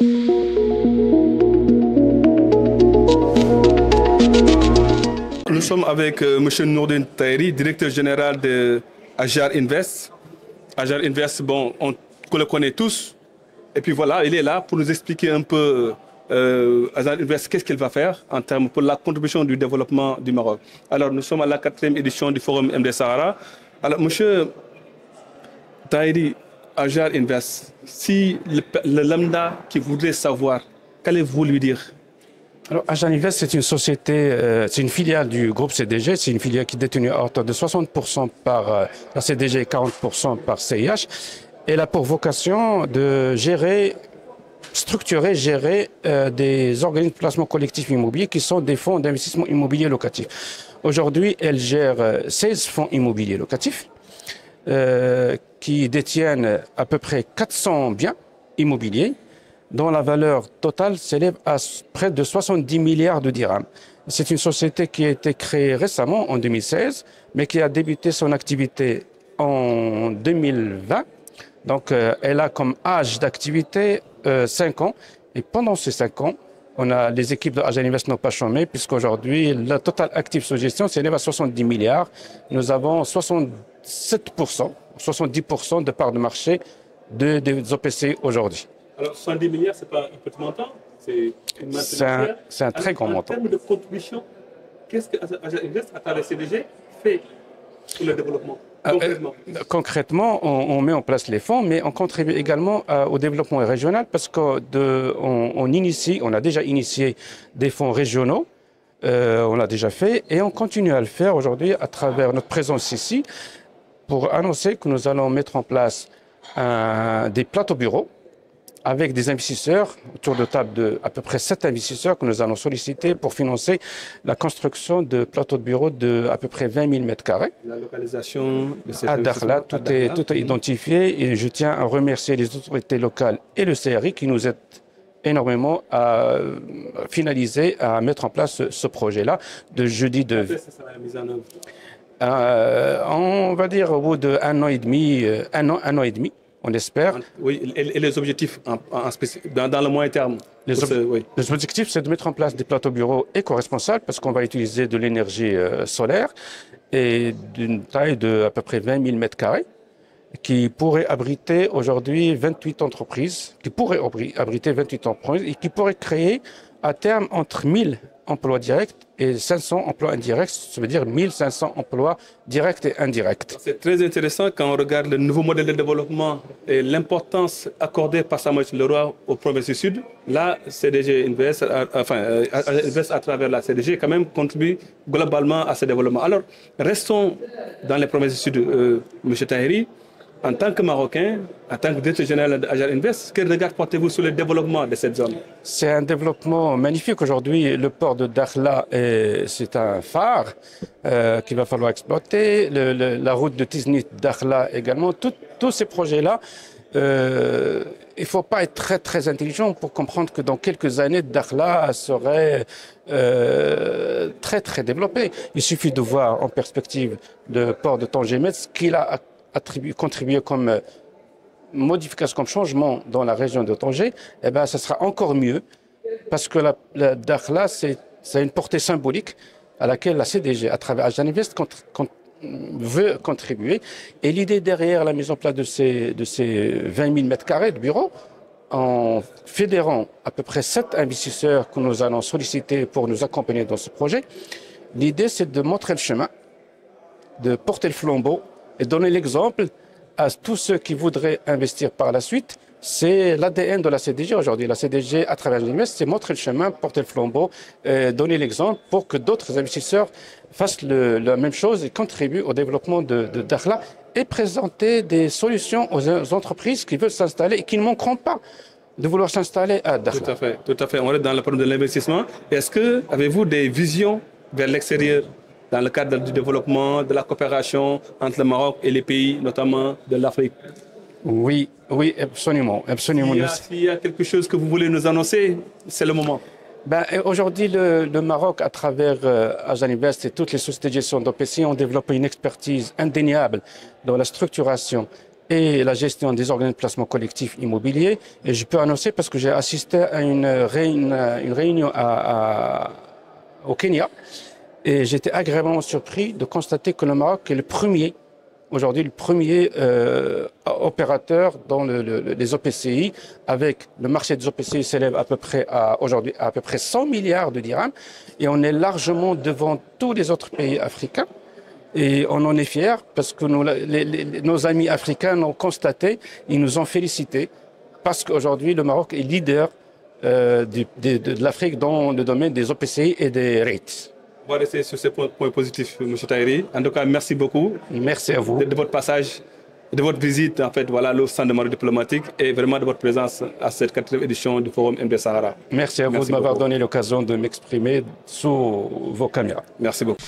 Nous sommes avec M. Nourdine Tahiri, directeur général de Ajar Invest. Ajar Invest, bon, on le connaît tous. Et puis voilà, il est là pour nous expliquer un peu Ajar Invest, qu'est-ce qu'il va faire en termes pour la contribution du développement du Maroc. Alors, nous sommes à la 4e édition du Forum MD Sahara. Alors, M. Tahiri, Ajar Invest, si le lambda qui voudrait savoir, qu'allez-vous lui dire? Alors, Ajar Invest, c'est une société, c'est une filiale du groupe CDG. C'est une filiale qui est détenue à hauteur de 60% par la CDG et 40% par CIH. Elle a pour vocation de structurer, gérer des organismes de placement collectif immobilier qui sont des fonds d'investissement immobilier locatif. Aujourd'hui, elle gère 16 fonds immobiliers locatifs qui détiennent à peu près 400 biens immobiliers dont la valeur totale s'élève à près de 70 milliards de dirhams. C'est une société qui a été créée récemment, en 2016, mais qui a débuté son activité en 2020. Donc, elle a comme âge d'activité 5 ans. Et pendant ces 5 ans, les équipes de Ajar Invest n'ont pas chômé, puisqu'aujourd'hui, le total actif sous gestion s'élève à 70 milliards. Nous avons 67%, 70% de part de marché des OPC aujourd'hui. Alors, 70 milliards, ce n'est pas un petit montant, c'est un très grand montant. En termes de contribution, qu'est-ce que Ajar Invest, à travers CDG, fait pour le développement concrètement, on met en place les fonds, mais on contribue également au développement régional parce qu'on a déjà initié des fonds régionaux, on l'a déjà fait, et on continue à le faire aujourd'hui à travers notre présence ici pour annoncer que nous allons mettre en place des plateaux bureaux avec des investisseurs, autour de table de à peu près 7 investisseurs que nous allons solliciter pour financer la construction de plateaux de bureaux de à peu près 20 000 m². La localisation de cette à Dakhla, tout est identifié et je tiens à remercier les autorités locales et le CRI qui nous aident énormément à finaliser, à mettre en place ce projet-là de jeudi de... Après, ça sera la mise en œuvre. On va dire au bout d'un an et demi, un an et demi. On espère. Oui, et les objectifs dans le moyen terme? Les objectifs, c'est de mettre en place des plateaux bureaux éco-responsables parce qu'on va utiliser de l'énergie solaire et d'une taille de à peu près 20 000 m² qui pourrait abriter aujourd'hui 28 entreprises, et qui pourrait créer à terme entre 1000 emplois directs et 500 emplois indirects, ça veut dire 1500 emplois directs et indirects. C'est très intéressant quand on regarde le nouveau modèle de développement et l'importance accordée par Sa Majesté le Roi aux provinces du Sud. Là, CDG Invest, Invest à travers la CDG, quand même contribue globalement à ce développement. Alors, restons dans les provinces du Sud, M. Tahiri. En tant que Marocain, en tant que directeur général d'Ajar Invest, quel regard portez-vous sur le développement de cette zone? C'est un développement magnifique. Aujourd'hui, le port de Dakhla, c'est un phare qu'il va falloir exploiter. La route de Tiznit-Dakhla également. Tous ces projets-là, il ne faut pas être très, très intelligent pour comprendre que dans quelques années, Dakhla serait très, très développé. Il suffit de voir en perspective le port de Tanger-Metz qu'il a contribué comme modification, comme changement dans la région de Tanger, eh ben, ça sera encore mieux parce que la Dakhla, c'est une portée symbolique à laquelle la CDG, à travers Ajar Invest, veut contribuer. Et l'idée derrière la mise en place de ces 20 000 m² de bureaux, en fédérant à peu près 7 investisseurs que nous allons solliciter pour nous accompagner dans ce projet, l'idée c'est de montrer le chemin, de porter le flambeau et donner l'exemple à tous ceux qui voudraient investir par la suite. C'est l'ADN de la CDG aujourd'hui. La CDG, à travers l'IMES, c'est montrer le chemin, porter le flambeau, donner l'exemple pour que d'autres investisseurs fassent la même chose et contribuent au développement de Dakhla et présenter des solutions aux entreprises qui veulent s'installer et qui ne manqueront pas de vouloir s'installer à Dakhla. Tout à fait. On est dans le problème de l'investissement. Est-ce que avez-vous des visions vers l'extérieur dans le cadre du développement, de la coopération entre le Maroc et les pays, notamment de l'Afrique? Oui, absolument. S'il y a quelque chose que vous voulez nous annoncer, c'est le moment. Aujourd'hui, le Maroc, à travers Ajar Invest et toutes les sociétés de gestion d'OPC, ont développé une expertise indéniable dans la structuration et la gestion des organismes de placement collectif immobilier. Et je peux annoncer, parce que j'ai assisté à une réunion au Kenya, et j'étais agréablement surpris de constater que le Maroc est le premier, aujourd'hui le premier opérateur dans les OPCI, avec le marché des OPCI s'élève à peu près aujourd'hui à peu près 100 milliards de dirhams, et on est largement devant tous les autres pays africains. Et on en est fiers parce que nos amis africains l'ont constaté, ils nous ont félicités parce qu'aujourd'hui le Maroc est leader de l'Afrique dans le domaine des OPCI et des REIT. On va rester sur ces points positifs, M. Tahiri. En tout cas, merci beaucoup. Merci à vous. De votre passage, de votre visite, en fait, voilà, au centre de Maroc diplomatique et vraiment de votre présence à cette 4e édition du Forum MD Sahara. Merci à vous de m'avoir donné l'occasion de m'exprimer sous vos caméras. Merci beaucoup.